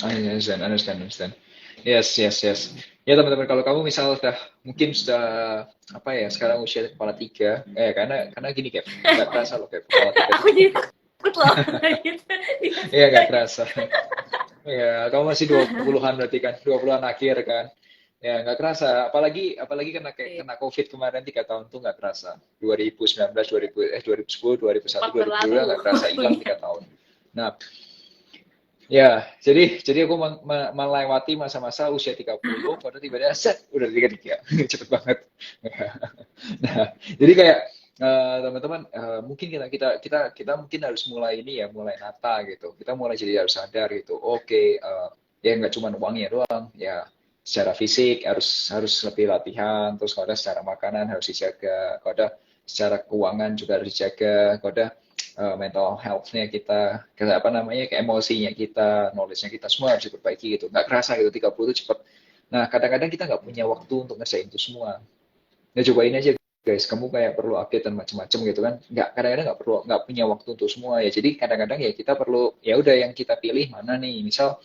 I understand. Yes. Ya teman-teman, kalau kamu misal sudah mungkin sudah apa ya sekarang usia kepala tiga, karena gini Kev, nggak terasa loh Kev, kepala tiga tuh Aku cepet jadi banget. takut loh gitu. Iya nggak terasa. Ya, kamu masih 20-an berarti kan, 20-an akhir kan. Ya, nggak kerasa. Apalagi kena kayak Iya, kena COVID kemarin 3 tahun tuh nggak kerasa. 2019, 2010, 2001, cepat 2022 berlalu. nggak kerasa hilang Iya. 3 tahun. Nah, ya, jadi aku melewati masa-masa usia 30, pada tiba-tiba set udah 33. Cepet banget. Nah, jadi kayak teman-teman mungkin kita mungkin harus mulai ini ya, mulai nata gitu. Kita mulai jadi harus sadar gitu. Oke, ya nggak cuma uangnya doang, ya secara fisik harus lebih latihan, terus kalau ada secara makanan harus dijaga, kalau ada secara keuangan juga harus dijaga, kalau ada mental health-nya kita, kayak apa namanya, ke emosinya kita, knowledge-nya kita semua harus diperbaiki gitu. Nggak kerasa gitu 30 itu cepet. Nah, kadang-kadang kita nggak punya waktu untuk ngerjain itu semua. Ya cobain aja guys, kamu kayak perlu update dan macam-macam gitu kan. Nggak, kadang-kadang nggak punya waktu untuk semua ya. Jadi kadang-kadang ya kita perlu, ya udah yang kita pilih mana nih. Misal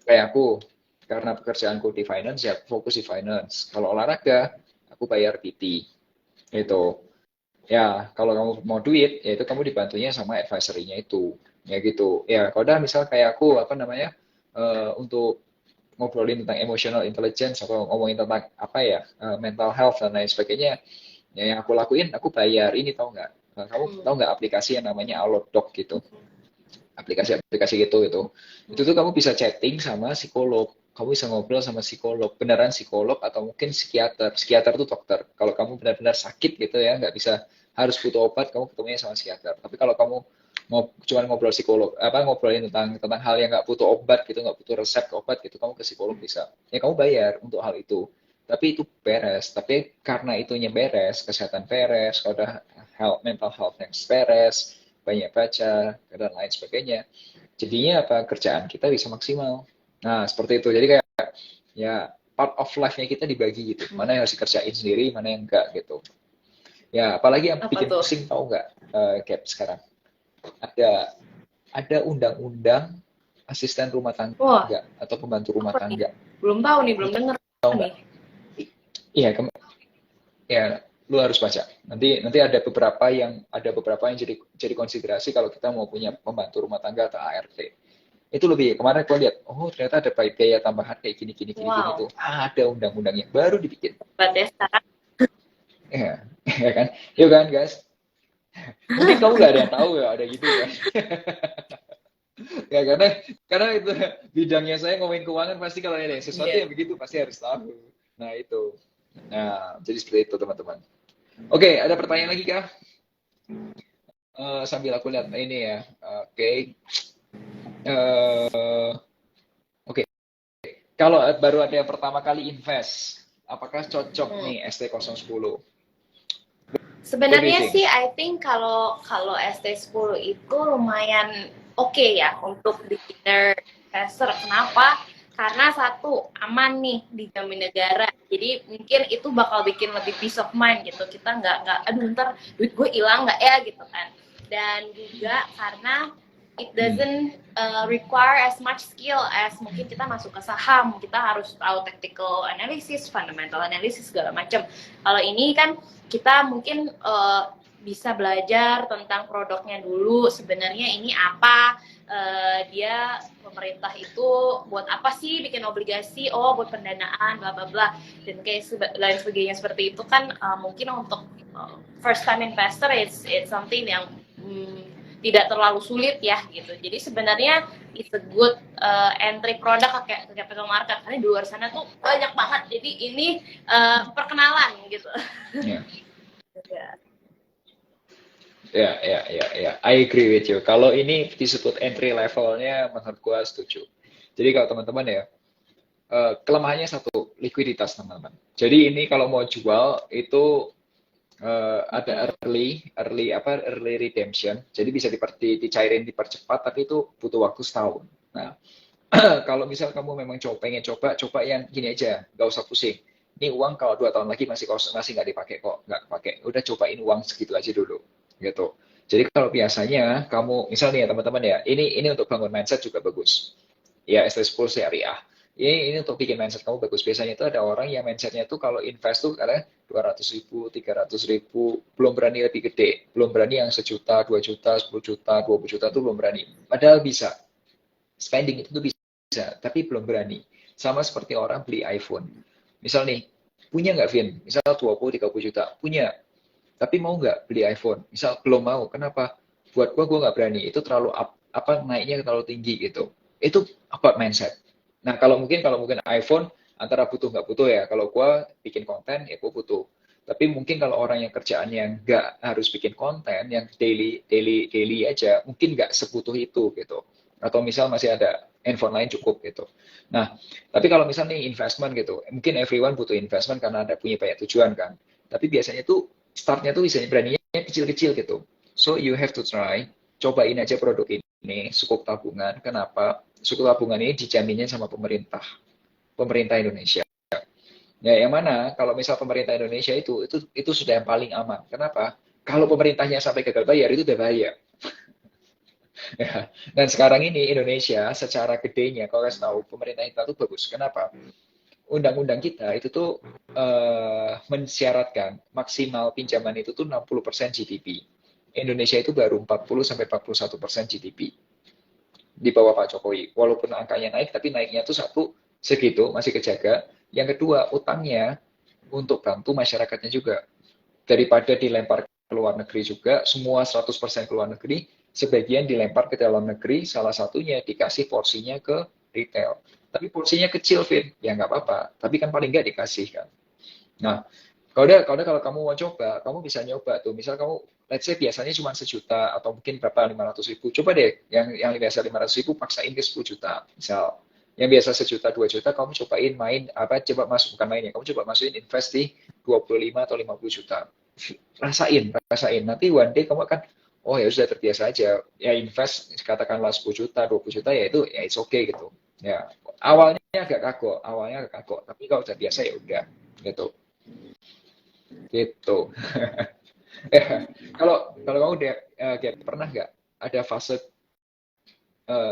kayak aku, karena pekerjaanku di finance ya fokus di finance. Kalau olahraga, aku bayar PT. Itu. Ya, kalau kamu mau duit, ya itu kamu dibantunya sama advisory-nya itu. Ya gitu. Ya, kalau udah misal kayak aku, apa namanya, untuk ngobrolin tentang emotional intelligence atau ngomongin tentang apa ya, mental health dan lain sebagainya, ya yang aku lakuin, aku bayar. Ini tahu nggak? Kamu tahu nggak aplikasi yang namanya Alotdoc gitu? Aplikasi-aplikasi gitu itu. Itu tuh kamu bisa chatting sama psikolog. Kamu bisa ngobrol sama psikolog, beneran psikolog atau mungkin psikiater. Psikiater tuh dokter. Kalau kamu benar-benar sakit gitu ya, nggak bisa harus butuh obat, kamu ketemunya sama psikiater. Tapi kalau kamu mau cuma ngobrol psikolog, apa ngobrolin tentang hal yang nggak butuh obat gitu, nggak butuh resep ke obat gitu, kamu ke psikolog bisa. Ya kamu bayar untuk hal itu. Tapi itu beres. Tapi karena itunya beres, kesehatan beres, kalau udah mental health yang beres, banyak baca, dan lain sebagainya. Jadinya apa kerjaan kita bisa maksimal. Nah, seperti itu. Jadi kayak ya part of life-nya kita dibagi gitu. Mana yang harus dikerjain sendiri, mana yang enggak gitu. Ya, apalagi yang Apa bikin tuh? pusing tahu nggak, Cap sekarang? Ada ada undang-undang asisten rumah Wah, tangga atau pembantu rumah apa nih? tangga. Belum tahu nih, Lu belum dengar tahu nggak? nih. Iya, ya lu harus baca. Nanti ada beberapa yang jadi konsiderasi kalau kita mau punya pembantu rumah tangga atau ART. Itu lebih kemarin gue lihat, oh ternyata ada biaya tambahan kayak gini Wow, tuh. Ada undang-undangnya baru dibikin. hebat ya sekarang. Ya, ya kan? Yuk kan guys. Mungkin kamu nggak ada yang tahu ya ada gitu kan? Ya karena itu bidangnya saya ngomongin keuangan pasti kalau ada sesuatu Iya. yang begitu pasti harus tahu. Nah itu. Nah jadi seperti itu teman-teman. Oke, ada pertanyaan lagi kah? Sambil aku lihat ini ya. Oke. Eh, Oke. Kalau baru ada yang pertama kali invest, apakah cocok Hmm. nih ST010? What do you Sebenarnya think? sih I think kalau kalau ST10 itu lumayan oke ya untuk beginner investor. Kenapa? Karena satu aman nih dijamin negara. Jadi mungkin itu bakal bikin lebih peace of mind gitu. Kita nggak aduh ntar duit gue hilang nggak ya gitu kan. Dan juga karena it Hmm. doesn't require as much skill as mungkin kita masuk ke saham. Kita harus tahu tactical analysis, fundamental analysis segala macam. Kalau ini kan kita mungkin bisa belajar tentang produknya dulu, sebenarnya ini apa, dia pemerintah itu buat apa sih bikin obligasi, oh buat pendanaan bla bla bla, dan kayak lain sebagainya seperti itu kan. Mungkin untuk first time investor it's something yang tidak terlalu sulit ya gitu. Jadi sebenarnya it's a good entry product ke capital market, karena di luar sana tuh banyak banget. Jadi ini perkenalan gitu. Ya, Ya. ya. I agree with you. Kalau ini disebut entry levelnya, menurut gua setuju. Jadi kalau teman-teman ya, kelemahannya satu, likuiditas teman-teman. Jadi ini kalau mau jual itu ada early redemption. Jadi bisa dicairin dipercepat, tapi itu butuh waktu setahun. Nah, kalau misal kamu memang pengen coba yang gini aja, nggak usah pusing. Ini uang kalau 2 tahun lagi masih nggak dipakai kok, nggak pakai. Udah cobain uang segitu aja dulu, gitu. Jadi kalau biasanya kamu, misalnya ya teman-teman ya, ini untuk bangun mindset juga bagus. ya ST10 syariah. Ini untuk bikin mindset kamu bagus. Biasanya itu ada orang yang mindsetnya itu kalau invest tuh kadang 200.000, 300.000, belum berani lebih gede, belum berani yang 1 juta, 2 juta, 10 juta, 20 juta tuh belum berani. Padahal bisa, spending itu tuh bisa, tapi belum berani. Sama seperti orang beli iPhone. Misal nih, punya nggak Vin? Misal 20-30 juta, punya. Tapi mau nggak beli iPhone? Misal belum mau, kenapa? Buat gue nggak berani. Itu terlalu naiknya terlalu tinggi gitu. Itu about mindset. Nah, kalau mungkin iPhone antara butuh nggak butuh ya. Kalau gue bikin konten, ya gue butuh. Tapi mungkin kalau orang yang kerjaannya nggak harus bikin konten, yang daily aja, mungkin nggak sebutuh itu gitu. Atau misal masih ada handphone lain cukup gitu. Nah, tapi kalau misal nih investment gitu, mungkin everyone butuh investment karena ada punya banyak tujuan kan. Tapi biasanya tuh startnya tuh bisa beraninya kecil-kecil gitu. So you have to try, cobain aja produk ini, sukuk tabungan. Kenapa? Sukuk tabungan ini dijaminnya sama pemerintah Indonesia. Ya, yang mana kalau misal pemerintah Indonesia itu sudah yang paling aman. Kenapa? Kalau pemerintahnya sampai gagal bayar itu udah bahaya. Ya. Dan sekarang ini Indonesia secara gedenya, kalau kasih tahu pemerintah kita tuh bagus. Kenapa? Undang-undang kita itu tuh mensyaratkan maksimal pinjaman itu tuh 60% GDP. Indonesia itu baru 40-41% GDP di bawah Pak Jokowi. Walaupun angkanya naik, tapi naiknya tuh satu segitu masih kejaga. Yang kedua, utangnya untuk bantu masyarakatnya juga. Daripada dilempar ke luar negeri juga, semua 100% ke luar negeri, sebagian dilempar ke dalam negeri, salah satunya dikasih porsinya ke retail. Tapi porsinya kecil, Vin. Ya nggak apa-apa. Tapi kan paling nggak dikasih kan. Nah, kalau kamu mau coba, kamu bisa nyoba tuh. Misal kamu, let's say biasanya cuma 1 juta atau mungkin berapa 500.000. Coba deh, yang biasa 500.000 paksain ke 10 juta. Misal, yang biasa 1 juta, 2 juta, kamu cobain main, coba masuk, bukan main ya, kamu coba masukin invest di 25 atau 50 juta. Rasain. Nanti one day kamu akan, oh ya sudah terbiasa aja. Ya invest, katakanlah 10 juta, 20 juta, ya itu, ya it's okay gitu. Ya, awalnya agak kagok. Tapi kalau udah biasa ya udah, gitu. Gitu. Kalau kamu udah pernah nggak ada fase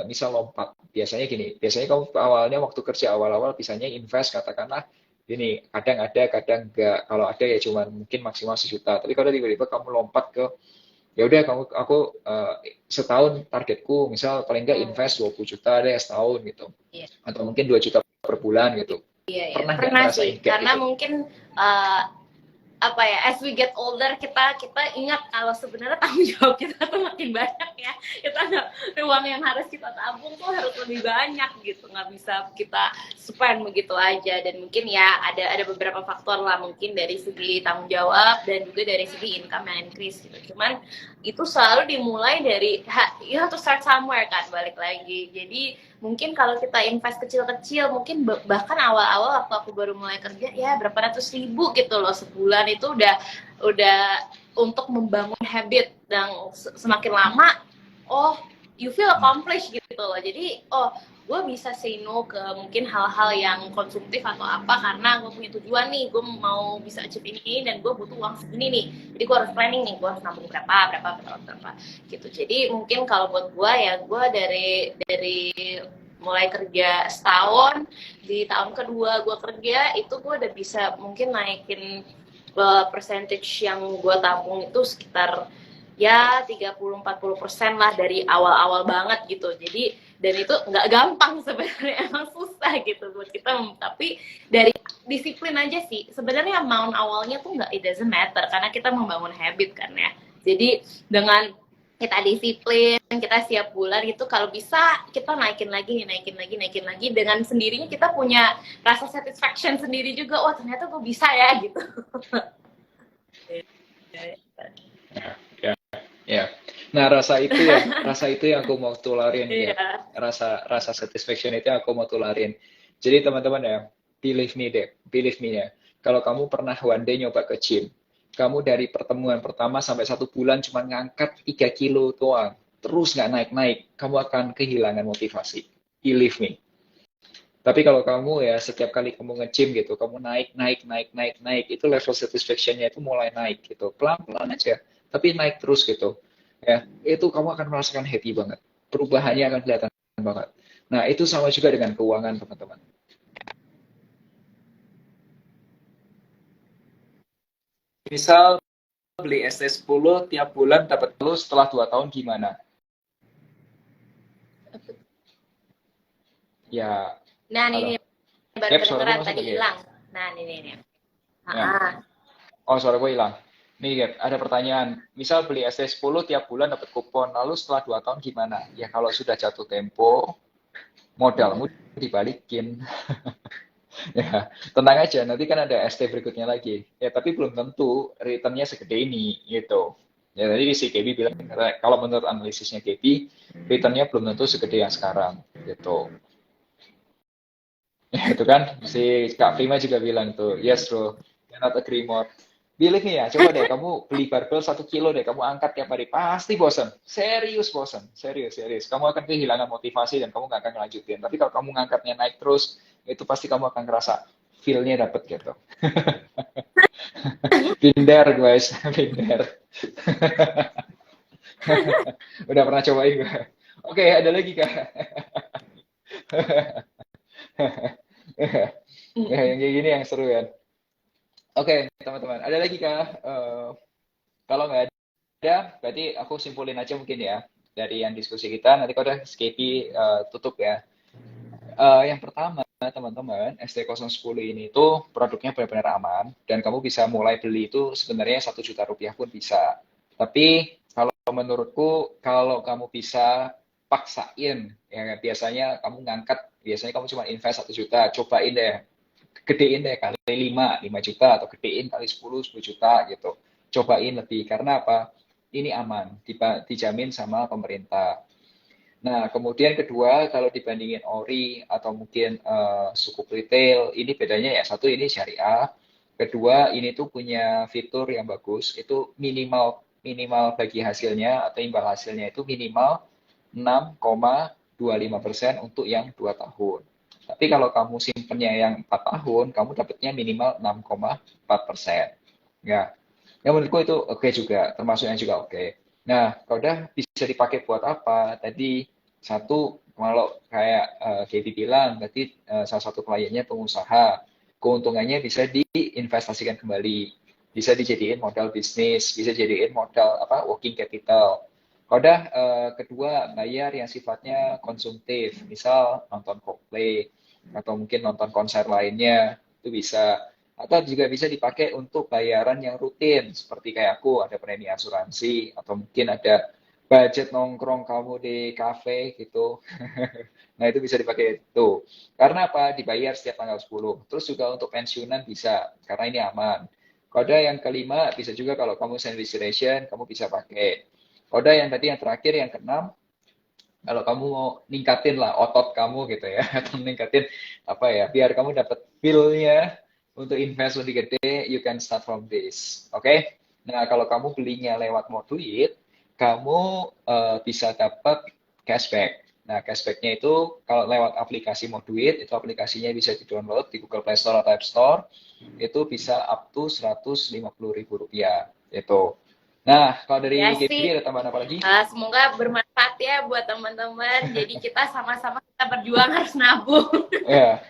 misal lompat? Biasanya gini, biasanya kamu awalnya waktu kerja awal-awal bisanya invest katakanlah ini kadang ada, kadang enggak. Kalau ada ya cuma mungkin maksimal 1 juta. Tapi kalau tiba-tiba kamu lompat ke ya udah aku setahun targetku misal paling enggak invest 20 juta deh setahun gitu. Iya. Atau mungkin 2 juta per bulan gitu. Iya. Pernah nggak Pernah ngerasain sih, kayak karena gitu? mungkin apa ya, as we get older kita ingat kalau sebenarnya tanggung jawab kita tuh makin banyak ya. Kita uang yang harus kita tabung tuh harus lebih banyak gitu, nggak bisa kita spend begitu aja. Dan mungkin ya ada beberapa faktor lah, mungkin dari segi tanggung jawab dan juga dari segi income yang increase gitu. Cuman itu selalu dimulai dari you have to start somewhere kan, balik lagi. Jadi mungkin kalau kita invest kecil-kecil, mungkin bahkan awal-awal waktu aku baru mulai kerja ya berapa ratus ribu gitu loh sebulan, itu udah untuk membangun habit. Dan semakin lama you feel accomplished gitu loh. Jadi gue bisa say no ke mungkin hal-hal yang konsumtif atau apa, karena gue punya tujuan nih, gue mau bisa achieve ini dan gue butuh uang segini nih, jadi gue harus planning nih, gue harus nabung berapa gitu. Jadi mungkin kalau buat gue ya, gue dari mulai kerja setahun, di tahun kedua gue kerja itu gue udah bisa mungkin naikin percentage yang gue tabung itu sekitar ya 30-40% lah dari awal-awal banget gitu. Jadi dan itu nggak gampang sebenarnya, emang susah gitu buat kita, tapi dari disiplin aja sih sebenarnya. Amount awalnya tuh it doesn't matter karena kita membangun habit kan ya. Jadi dengan kita disiplin, kita siap bulan gitu, kalau bisa kita naikin lagi dengan sendirinya kita punya rasa satisfaction sendiri juga. Wah ternyata gue bisa ya gitu. Ya. Nah, rasa itu yang aku mau tularin ya. Rasa satisfaction itu yang aku mau tularin. Jadi teman-teman ya, believe me ya. Kalau kamu pernah one day nyoba ke gym, kamu dari pertemuan pertama sampai 1 bulan cuma ngangkat 3 kilo doang, terus nggak naik-naik, kamu akan kehilangan motivasi. Believe me. Tapi kalau kamu ya setiap kali kamu nge-gym gitu, kamu naik, itu level satisfaction-nya itu mulai naik gitu. Pelan-pelan aja, tapi naik terus gitu. Ya, itu kamu akan merasakan happy banget. Perubahannya akan kelihatan banget. Nah, itu sama juga dengan keuangan, teman-teman. Misal beli ST10 tiap bulan dapat lu setelah 2 tahun gimana? Ya, Nah, halo. ini baru Gap, suara gue kedengeran, masuk tadi lagi ya? hilang. Nah, ini. Ya. Oh, suara gue hilang. Nih, Gap, ada pertanyaan. Misal beli ST10 tiap bulan dapat kupon, lalu setelah 2 tahun gimana? Ya, kalau sudah jatuh tempo, modalmu dibalikin. Ya, tenang aja, nanti kan ada ST berikutnya lagi. Ya, tapi belum tentu returnnya segede ini, gitu. Ya, tadi si Gaby bilang, kalau menurut analisisnya Gaby, returnnya belum tentu segede yang sekarang, gitu. Ya, itu kan, si Kak Prima juga bilang tuh, yes bro, cannot agree more. Believe me ya, coba deh, kamu beli barbel 1 kilo deh, kamu angkat tiap hari, pasti bosan. Serius bosan, serius. Kamu akan kehilangan motivasi dan kamu gak akan ngelanjutin. Tapi kalau kamu ngangkatnya naik terus, itu pasti kamu akan ngerasa feel-nya dapet gitu. Binder guys, binder. Udah pernah cobain gak? Oke, ada lagi kak. Ya, yang kayak gini yang seru kan. Oke, teman-teman, ada lagi kak. Kalau nggak ada, berarti aku simpulin aja mungkin ya dari yang diskusi kita. Nanti kalau udah Skippy tutup ya. Yang pertama, teman-teman, ST010 ini tuh produknya benar-benar aman dan kamu bisa mulai beli itu sebenarnya 1 juta rupiah pun bisa. Tapi kalau menurutku, kalau kamu bisa paksain, ya biasanya kamu ngangkat, biasanya kamu cuma invest 1 juta, cobain deh, gedein deh kali 5 juta atau gedein kali 10 juta gitu. Cobain lebih karena apa? Ini aman, dijamin sama pemerintah. Nah, kemudian kedua, kalau dibandingin ori atau mungkin sukuk retail, ini bedanya ya, satu ini syariah, kedua ini tuh punya fitur yang bagus, itu minimal minimal bagi hasilnya atau imbal hasilnya itu minimal 6,25% untuk yang 2 tahun. Tapi kalau kamu simpennya yang 4 tahun, kamu dapatnya minimal 6,4%. Ya, ya menurutku itu oke juga, termasuknya juga oke. Nah, kalau udah bisa dipakai buat apa? Tadi satu, kalau kayak Gaby bilang, berarti salah satu kliennya pengusaha, keuntungannya bisa diinvestasikan kembali, bisa dijadiin modal bisnis, bisa jadiin modal apa working capital. Kalau udah kedua, bayar yang sifatnya konsumtif, misal nonton Coldplay atau mungkin nonton konser lainnya, itu bisa. Atau juga bisa dipakai untuk bayaran yang rutin, seperti kayak aku ada premi asuransi, atau mungkin ada budget nongkrong kamu di kafe gitu. Nah, itu bisa dipakai itu. Karena apa? Dibayar setiap tanggal 10. Terus juga untuk pensiunan bisa, karena ini aman. Kode yang kelima, bisa juga kalau kamu sandwich ration, kamu bisa pakai. Kode yang tadi yang terakhir, yang keenam, kalau kamu mau ningkatin lah otot kamu gitu ya, atau ningkatin apa ya, biar kamu dapat feel-nya untuk invest lebih gede, you can start from this. Oke? Okay? Nah, kalau kamu belinya lewat Moduit, kamu bisa dapat cashback. Nah, cashbacknya itu kalau lewat aplikasi Moduit, itu aplikasinya bisa di-download di Google Play Store atau App Store, itu bisa up to Rp150.000. Itu. Nah, kalau Ya dari sih, GB ada tambahan apa lagi? semoga bermanfaat ya buat teman-teman. Jadi kita sama-sama kita berjuang harus nabung. Ya,